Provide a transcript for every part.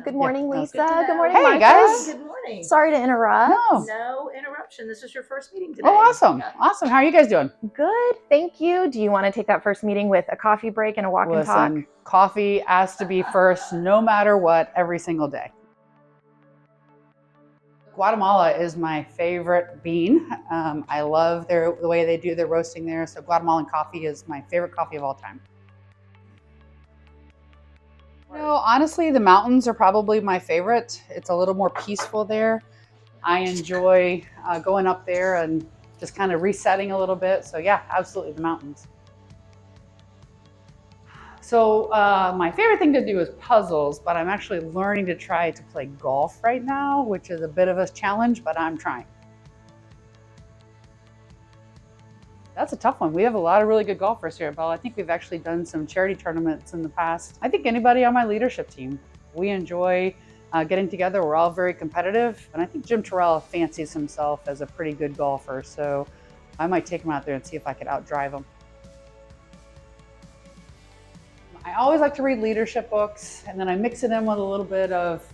Good morning, Yeah, Lisa. Good morning, Hey, Martha. guys. Good morning. Sorry to interrupt. No interruption. This is your first meeting today. Oh, awesome. Awesome. How are you guys doing? Good, thank you. Do you want to take that first meeting with a coffee break and a walk and talk? Listen, coffee has to be first no matter what, every single day. Guatemala is my favorite bean. I love the way they do their roasting there. So Guatemalan coffee is my favorite coffee of all time. You know, honestly, the mountains are probably my favorite. It's a little more peaceful there. I enjoy going up there and just kind of resetting a little bit. So yeah, absolutely the mountains. So my favorite thing to do is puzzles, but I'm actually learning to try to play golf right now, which is a bit of a challenge, but I'm trying. That's a tough one. We have a lot of really good golfers here at Bell. I think we've actually done some charity tournaments in the past. I think anybody on my leadership team, we enjoy getting together. We're all very competitive. And I think Jim Terrell fancies himself as a pretty good golfer. So I might take him out there and see if I could outdrive him. I always like to read leadership books, and then I mix it in with a little bit of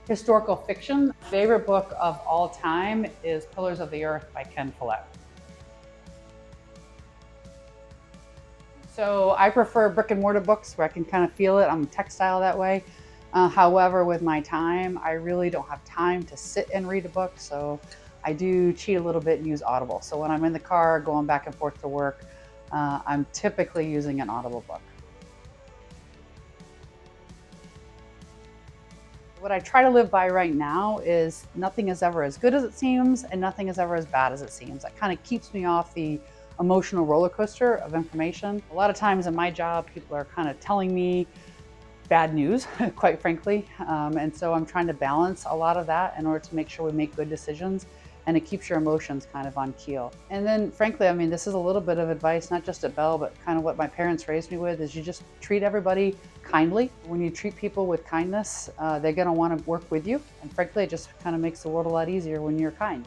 historical fiction. My favorite book of all time is Pillars of the Earth by Ken Follett. So I prefer brick and mortar books where I can kind of feel it. I'm textile that way. However, with my time, I really don't have time to sit and read a book. So I do cheat a little bit and use Audible. So when I'm in the car going back and forth to work, I'm typically using an Audible book. What I try to live by right now is nothing is ever as good as it seems and nothing is ever as bad as it seems. That kind of keeps me off the emotional roller coaster of information. A lot of times in my job, people are kind of telling me bad news, quite frankly. And so I'm trying to balance a lot of that in order to make sure we make good decisions, and it keeps your emotions kind of on keel. And then frankly, I mean, this is a little bit of advice, not just at Bell, but kind of what my parents raised me with, is you just treat everybody kindly. When you treat people with kindness, they're gonna wanna work with you. And frankly, it just kind of makes the world a lot easier when you're kind.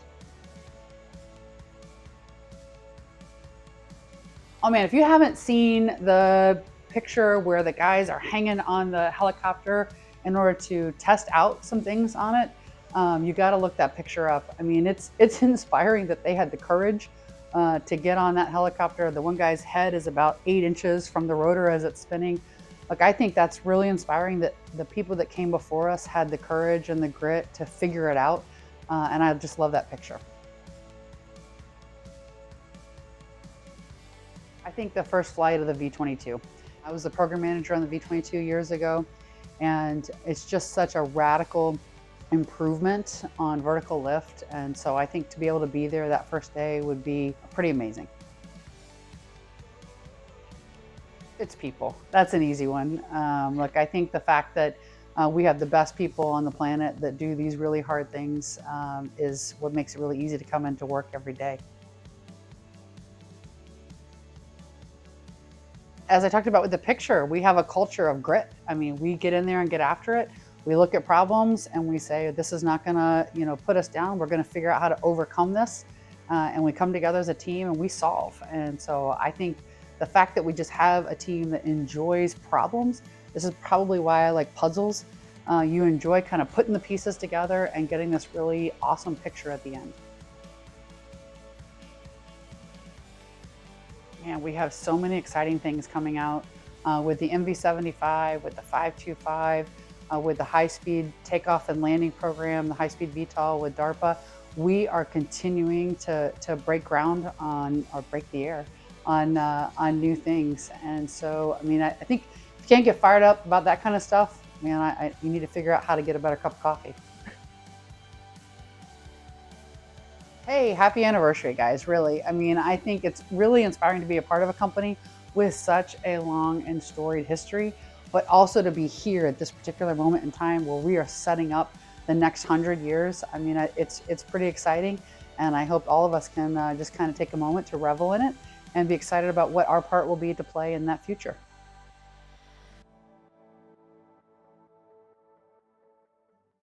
Oh man, if you haven't seen the picture where the guys are hanging on the helicopter in order to test out some things on it, you got to look that picture up. I mean, it's inspiring that they had the courage to get on that helicopter. The one guy's head is about 8 inches from the rotor as it's spinning. Look, I think that's really inspiring that the people that came before us had the courage and the grit to figure it out. And I just love that picture. I think the first flight of the V-22. I was the program manager on the V-22 years ago, and it's just such a radical improvement on vertical lift. And so I think to be able to be there that first day would be pretty amazing. It's people. That's an easy one. Look, I think the fact that we have the best people on the planet that do these really hard things is what makes it really easy to come into work every day. As I talked about with the picture, we have a culture of grit. I mean, we get in there and get after it. We look at problems and we say, this is not gonna, put us down. We're gonna figure out how to overcome this. And we come together as a team and we solve. And so I think the fact that we just have a team that enjoys problems, this is probably why I like puzzles. You enjoy kind of putting the pieces together and getting this really awesome picture at the end. And we have so many exciting things coming out with the MV-75, with the 525, with the high-speed takeoff and landing program, the high-speed VTOL with DARPA. We are continuing to break ground on, or break the air on new things. And so, I mean, I think if you can't get fired up about that kind of stuff, man, you need to figure out how to get a better cup of coffee. Hey, happy anniversary, guys, really. I mean, I think it's really inspiring to be a part of a company with such a long and storied history, but also to be here at this particular moment in time where we are setting up the next 100 years. I mean, it's pretty exciting, and I hope all of us can just kind of take a moment to revel in it and be excited about what our part will be to play in that future.